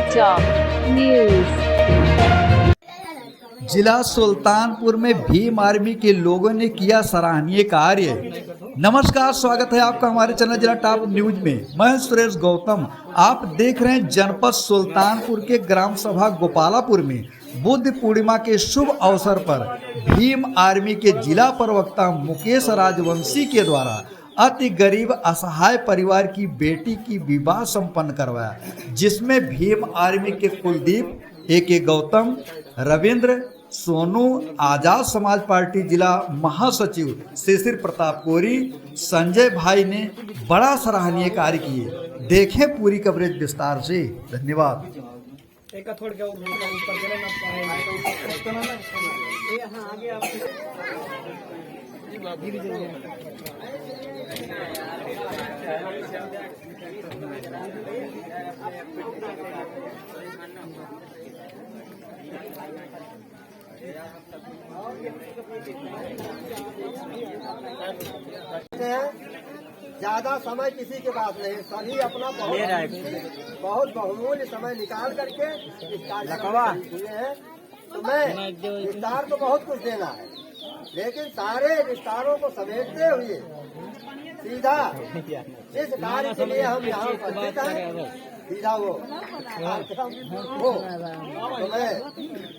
समाचार न्यूज। जिला सुल्तानपुर में भीम आर्मी के लोगों ने किया सराहनीय कार्य। नमस्कार, स्वागत है आपका हमारे चैनल जिला टॉप न्यूज में। मैं सुरेश गौतम। आप देख रहे हैं जनपद सुल्तानपुर के ग्राम सभा गोपालापुर में बुद्ध पूर्णिमा के शुभ अवसर पर भीम आर्मी के जिला प्रवक्ता मुकेश राजवंशी के द्वारा अति गरीब असहाय परिवार की बेटी की विवाह संपन्न करवाया, जिसमें भीम आर्मी के कुलदीप, AK गौतम, रविंद्र, सोनू, आजाद समाज पार्टी जिला महासचिव शिशिर प्रताप कोरी, संजय भाई ने बड़ा सराहनीय कार्य किए। देखें पूरी कवरेज विस्तार से। धन्यवाद। ज्यादा समय किसी के पास नहीं, सभी अपना बहुत बहुमूल्य समय निकाल करके इस कार्यक्रम हुए हैं। तो मैं विस्तार को बहुत कुछ देना है, लेकिन सारे विस्तारों को समेटते हुए सीधा जिस कार्य के लिए हम यहाँ उपस्थित हैं, सीधा वो हो। तो मैं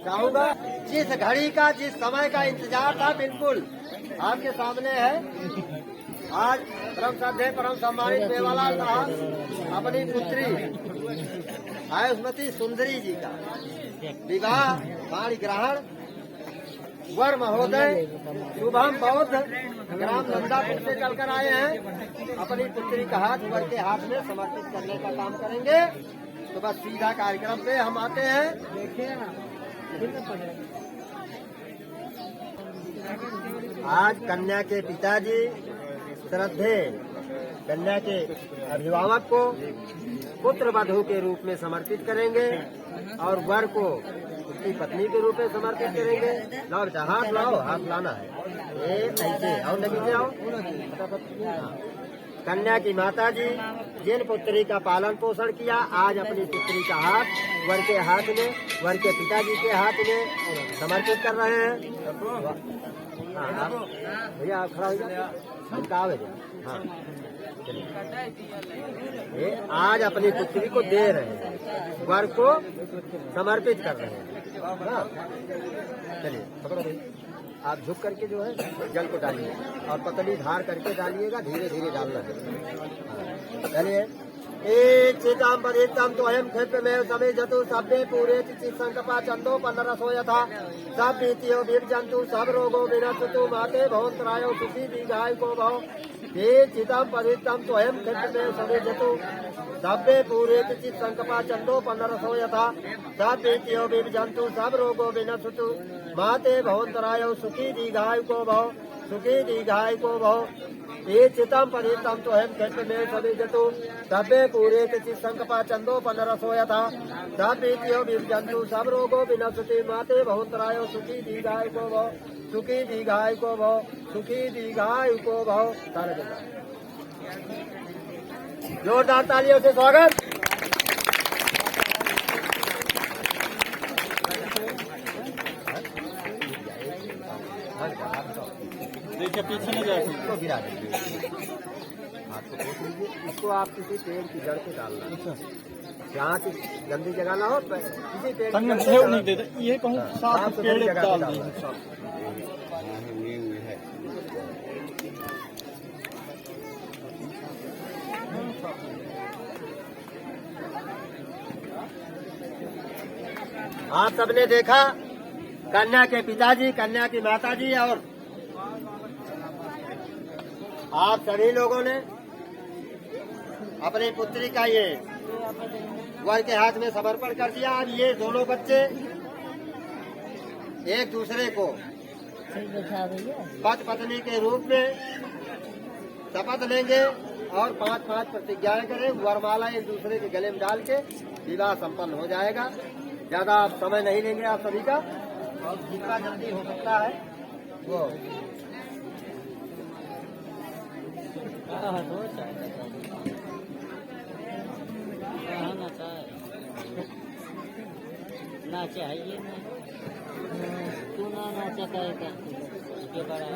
चाहूँगा, जिस घड़ी का, जिस समय का इंतजार था, बिल्कुल आपके सामने है। आज परम श्रद्धेय परम सम्मानित मेवालाल साहब अपनी पुत्री आयुष्मती सुंदरी जी का विवाह पाणी ग्रहण वर महोदय शुभम बौद्ध ग्राम नंदापुर से चल कर आए हैं। अपनी पुत्री का हाथ वर के हाथ में समर्पित करने का काम करेंगे। तो बस सीधा कार्यक्रम पे हम आते हैं। आज कन्या के पिताजी श्रद्धेय कन्या के अभिभावक को पुत्र वधू के रूप में समर्पित करेंगे और वर को उसकी पत्नी के रूप में समर्पित करेंगे। लाओ बेटा, हाथ लाओ, हाथ लाना है। ये ऐसे और लगी से आओ। कन्या की माता जी जिन पुत्री का पालन पोषण किया, आज अपनी पुत्री का हाथ वर के हाथ में, वर के पिताजी के हाथ में समर्पित कर रहे हैं। भैया आप खड़ा हो जाए। हाँ, ये आज अपनी पुत्री को दे रहे हैं, वर को समर्पित कर रहे हैं। चलिए पकड़ो भाई, आप झुक करके जो है जल को डालिए और पतली धार करके डालिएगा, धीरे धीरे डालना है। चलिए। एक चिताम पदितम तो अयम क्षेत्र में समय जतु शब्दे पूरे संकपा चंदो 1500 यथा सब बीतियो विरजंतु सब रोगो विनशतु माते भवंतरायो सुखी दीर्घाय को भव। ये चिताम पदितम तो अयम क्षेत्र में समय जतु शब्दे पूरे संकपा चंदो 1500 यथा सब बीतियो विरजंतु सब रोगो विनशतु माते भवंतरायो सुखी दीर्घाय को भव, सुखी दीर्घाय को भव। ये चितम परितम तो हम क्षेत्र में सभी जतु सभ्य पूरे संकपा चंदो 1500 यथा सब बीतियो विरजंतु सब रोगो विनशति माते बहुतरायो सुखी दीर्घाय को भव, सुखी दीर्घाय को भव, सुखी दीर्घाय को भव। जोरदार तालियों से स्वागत। देखिए पीछे न जाए, इसको गिरा दीजिए, हाथ को पोंछ लीजिए। इसको आप किसी पेड़ की जड़ पे डालना, जहाँ की गंदी जगह ना हो, किसी पेड़ की जड़ पे नहीं देते। ये कहूँ साफ पेड़ डाल दिए। आप सबने देखा, कन्या के पिताजी, कन्या की माताजी और आप सभी लोगों ने अपनी पुत्री का ये वर के हाथ में समर्पण कर दिया। अब ये दोनों बच्चे एक दूसरे को पति पत्नी के रूप में शपथ लेंगे और 5-5 प्रतिज्ञाएं करें। वरमाला एक दूसरे के गले में डाल के विवाह संपन्न हो जाएगा। ज्यादा समय नहीं लेंगे आप सभी का, और जितना जल्दी हो सकता है वो नाचे है ये तू ना नाचा कहेगा ये बड़ा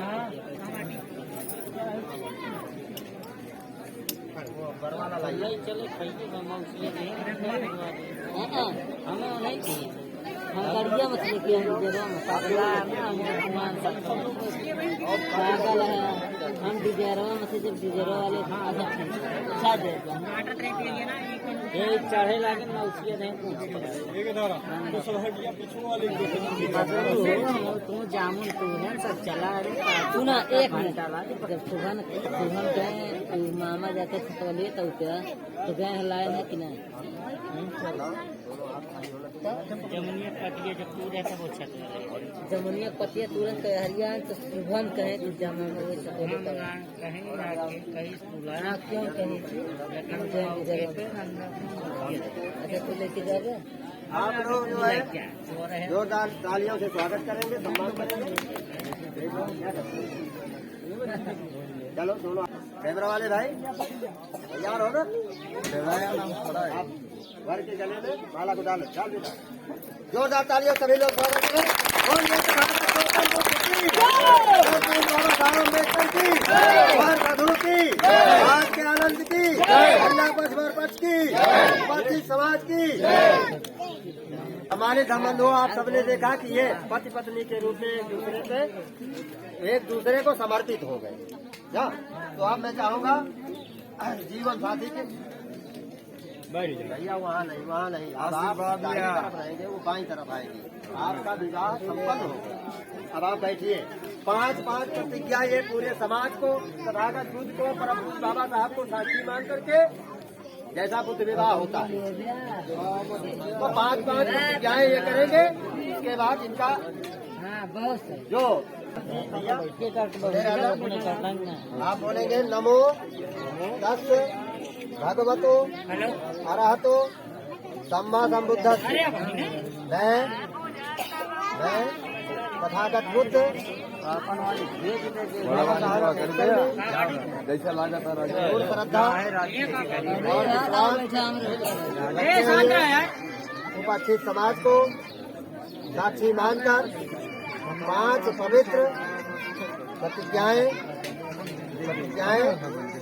बरवाला लाइए चले खाइए मछली हमें नहीं चाहिए हम गड़िया मछली की हम पागल है हम डिजायरवा मछली जब डिजायरवा वाले अच्छा दे ये चढ़े लागे ना उसके नहीं एक धारा तो सलहटिया पीछू वाले तू जामुन तू है सब चला रे तू ना एक मिनट जब सुबह गए मामा जाके छतवलिए तो क्या तो गए लाए ना कि नहीं जमुनिया पतिया जब तू रहता वो छत जमुनिया पतिया तुरंत हरिया तो शुभम कहे कि जमुन कहीं ना क्यों कहीं अच्छा तू लेके जाओगे आप लोग जो है जोरदार तालियों से स्वागत करेंगे, सम्मान करेंगे। चलो दोनों कैमरा वाले भाई तैयार हो ना? आप घर के गले में माला को डालो, डाल देना। जोरदार तालियों सभी लोग स्वागत करें। बाबा साहब अम्बेडकर की, मधु की, आज के आनंद की, महिला पक्ष वर पक्ष की, पति समाज की। हमारे संबंधों आप सबने देखा कि ये पति पत्नी के रूप में एक दूसरे को समर्पित हो गए। तो अब मैं चाहूँगा जीवन साथी के भैया वहाँ नहीं आप दाहिनी तरफ रहेंगे, वो बाईं तरफ आएगी। आपका विवाह संपन्न होगा। अब आप बैठिए। 5-5 प्रतिज्ञा ये पूरे समाज को, तथागत बुद्ध को, परम पूज्य बाबा साहब को साक्षी मान करके जैसा बुद्ध विवाह होता है तो 5-5 प्रतिज्ञाएं ये करेंगे। इसके बाद इनका जो आप बोलेंगे नमो तस् भगवतो अरहतो सम्मा सम्बुद्धस्स। मैं तथागत बुद्ध जैसा लागत पूर्ण श्रद्धा और उपस्थित समाज को साक्षी मानकर 5 पवित्र प्रतिज्ञाएं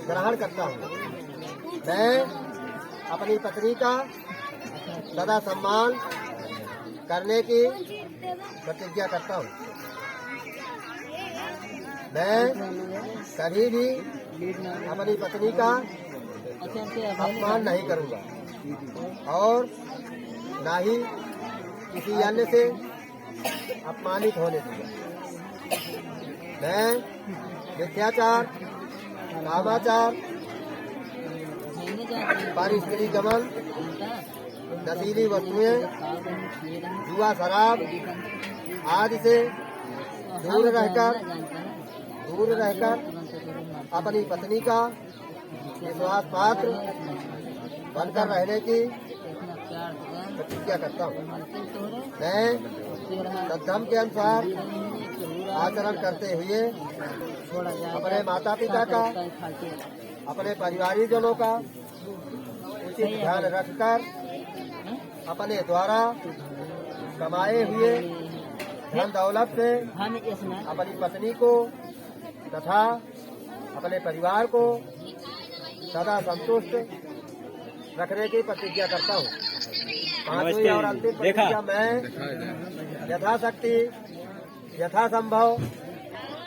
ग्रहण करता हूँ। मैं अपनी पत्नी का सदा सम्मान करने की प्रतिज्ञा करता हूँ। मैं कभी भी अपनी पत्नी का अपमान नहीं करूँगा और ना ही किसी अन्य से अपमानित होने दूंगा। मैं मिथ्याचार, कामाचार, पारिस्थिति गमन, नशीली वस्तुएं, जुआ, शराब आदि से दूर रहकर अपनी पत्नी का विश्वास पात्र बनकर रहने की प्रतिज्ञा करता हूँ। मैं सद्धर्म के अनुसार आचरण करते हुए अपने माता पिता का, अपने परिवारीजनों का उचित ध्यान रखकर अपने द्वारा कमाए हुए धन दौलत से अपनी पत्नी को तथा अपने परिवार को सदा संतुष्ट रखने की प्रतिज्ञा करता हूँ। 5वीं और अंतिम प्रतिज्ञा, मैं यथाशक्ति यथासंभव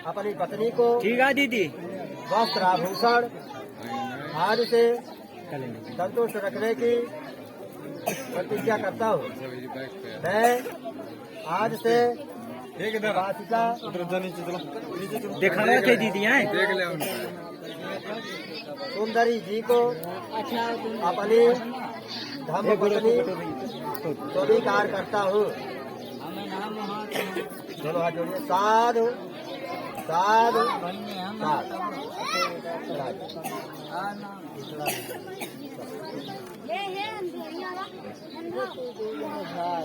अपनी पत्नी को दीदी वस्त्र आभूषण आदि से संतुष्ट रखने की प्रतिज्ञा करता हूँ। मैं आज से दिखावा के दीदी हैं सुंदरी जी को अपनी धर्मपत्नी स्वीकार करता हूँ। दोनों हाथ जोड़िए। साधु साधु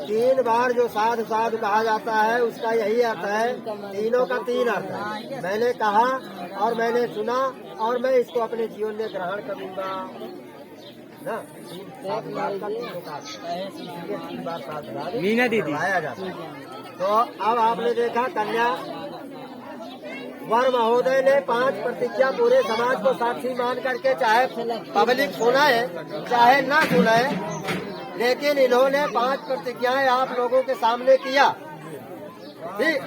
तीन बार जो साधु साधु कहा जाता है उसका यही अर्थ है, तीनों का 3 अर्थ है। मैंने कहा और मैंने सुना और मैं इसको अपने जीवन में ग्रहण करूंगा। ना 7 बार का 3 बार 7 बार मीना दीदी करवाया जाता है। तो अब आपने देखा कन्या वर महोदय ने 5 प्रतिज्ञा पूरे समाज को साक्षी मान करके, चाहे पब्लिक सुनाए चाहे ना सुनाए, लेकिन इन्होंने 5 प्रतिज्ञाएं आप लोगों के सामने किया। ठीक,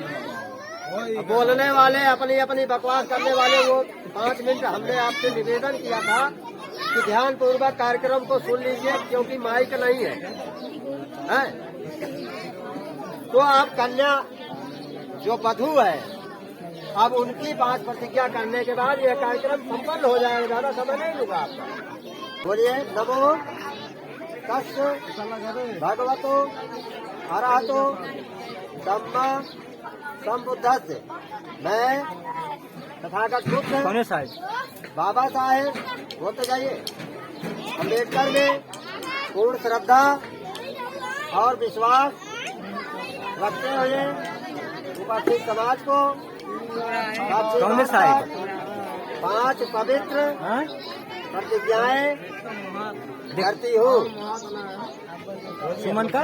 बोलने वाले अपनी अपनी बकवास करने वाले वो 5 मिनट हमने आपसे निवेदन किया था कि ध्यान पूर्वक कार्यक्रम को सुन लीजिए, क्योंकि माइक नहीं है। तो अब कन्या जो वधू है, अब उनकी 5 प्रतिज्ञा करने के बाद यह कार्यक्रम संपन्न हो जाएगा। ज्यादा समय नहीं लूंगा आपका। बोलिए नमो तस् भगवतो अरहतो सम्मा संबुद्धस्य। मैं तथागत बुद्ध कौन साइड बाबा साहेब बोलते जाइए अम्बेडकर में पूर्ण श्रद्धा और विश्वास रखते हुए उपस्थित समाज को कौन साइड 5 पवित्र प्रतिज्ञाएं करती हूँ। सुमन का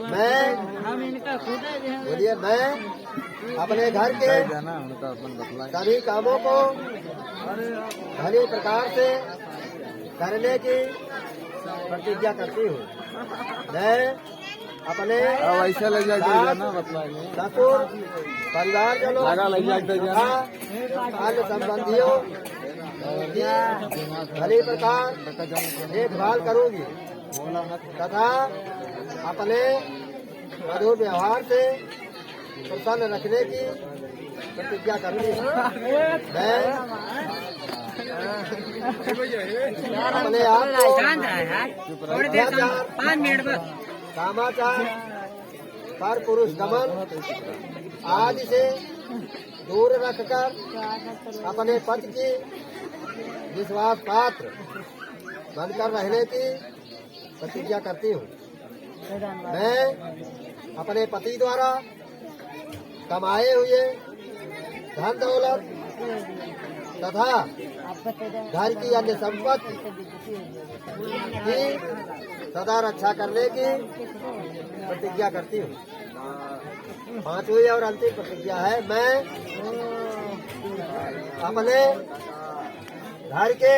मैं बोलिए मैं अपने घर के सभी कामों को भली प्रकार से करने की प्रतिज्ञा करती हूँ। मैं अपने ससुर परिवारजनों तथा अन्य संबंधियों की भली प्रकार देखभाल करूंगी तथा अपने मधुर व्यवहार से प्रसन्न रखने की प्रतिज्ञा करूंगी। मैं अपने आप को अत्याचार, कामाचार, पर पुरुष दमन आदि से दूर रखकर अपने पति की विश्वास पात्र बनकर रहने की प्रतिज्ञा करती हूँ। मैं अपने पति द्वारा कमाए हुए धन दौलत तथा घर की अन्य संपत्ति की सदा रक्षा करने की प्रतिज्ञा करती हूँ। 5वीं और अंतिम प्रतिज्ञा है, मैं अपने घर के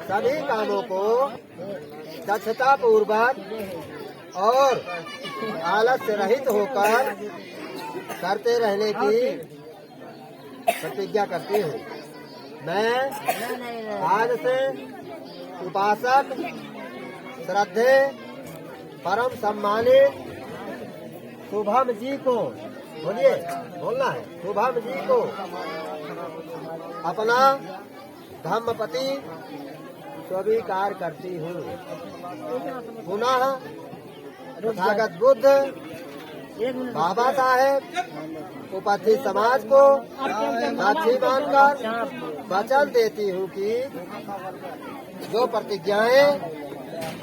सभी कामों को दक्षता पूर्वक और आलस्य रहित होकर करते रहने की प्रतिज्ञा करती हूँ। मैं आज से उपासक श्रद्धे परम सम्मानित शुभम जी को, बोलिए बोलना है, शुभम जी को अपना धम्मपति स्वीकार करती हूँ। पुनः तथागत बुद्ध बाबा साहेब उपस्थित समाज को साक्षी मानकर वचन देती हूँ कि जो प्रतिज्ञाएं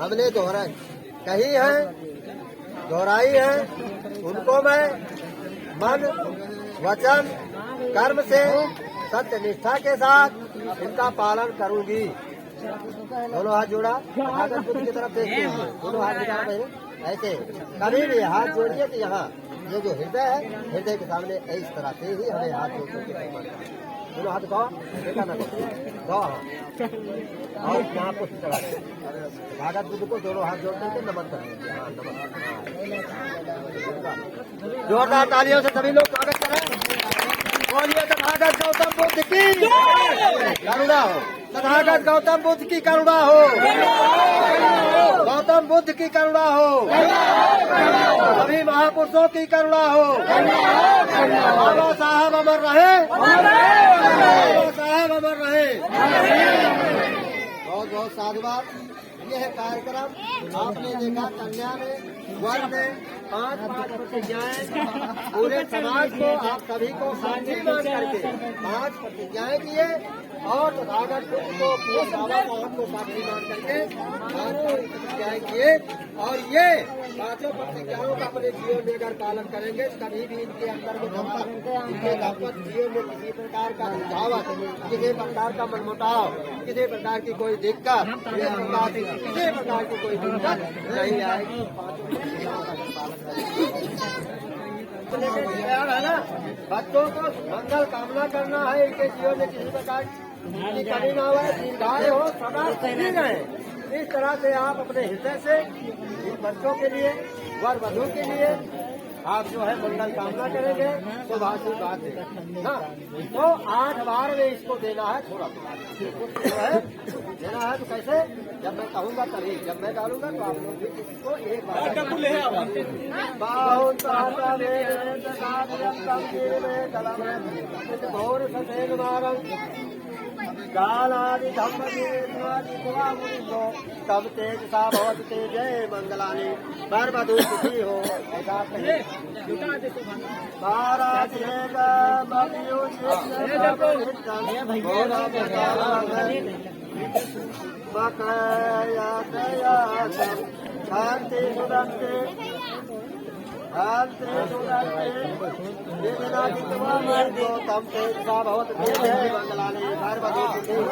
हमने कही हैं, दोहराई हैं, उनको मैं मन वचन कर्म से सत्य निष्ठा के साथ इनका पालन करूंगी। दोनों हाथ जोड़ा, आगे बुद्ध की तरफ देखते हुए दोनों हाथ निकाल रहे हैं। ऐसे कभी भी हाथ जोड़िए कि यहाँ ये जो हृदय है, हृदय के सामने इस तरह से ही हमें हाथ जोड़ के दोनों हाथ गाओ, देखा ना गाओ और यहाँ पुष्प चढ़ा भागवत बुद्ध को दोनों हाथ जोड़ करके नमन करेंगे। हाँ नमन, जोरदार तालियों से सभी लोग स्वागत करें। बोलिए तथागत गौतम बुद्ध की करुणा हो, तथागत गौतम बुद्ध की करुणा हो, गौतम बुद्ध की करुणा हो, सभी महापुरुषों की करुणा हो। बाबा साहब अमर रहे, बाबा साहब अमर रहे। बहुत बहुत साधुवाद। यह कार्यक्रम आपने देखा, कन्या ने वर ने पांच पांच प्रतिज्ञाएं पूरे समाज को, आप सभी को साक्षी मान करके 5 प्रतिज्ञाएं किए और तथागत को पूरे बाबा साहब को साक्षी मान करके 5 प्रतिज्ञाएं किए। और ये 5 प्रतिज्ञाओं का अपने जीवन में अगर पालन करेंगे कभी भी इनके अंदर में इनके दाम्पत्य जीवन में किसी प्रकार का रुझावट, किसी प्रकार का मनमुटाव, किसी प्रकार की कोई दिक्कत, किसी प्रकार की कोई दिक्कत नहीं आएगी। 5 प्रतिज्ञाओं का पालन करेंगे तैयार है ना। बच्चों को मंगल कामना करना है, इनके जीवन में किसी प्रकार की कमी ना हो, दीर्घायु हो, सदा सुखी रहे। इस तरह से आप अपने हृदय से इन बच्चों के लिए, वर वधू के लिए आप जो है मंगल कामना करेंगे तो बात है ना। तो 8 बार में इसको देना है, थोड़ा जो है देना है। तो कैसे, जब मैं कहूँगा तभी, जब मैं डालूंगा तो आप लोग भी इसको एक बार गालादि धम्म तब तेज सा बहुत तेज है मंगलानी पर मधु सुखी हो ऐसा कहे। शांति सुदंते तम तेज सा बहुत तेज है मंगलानी पर मधु सुखी हो।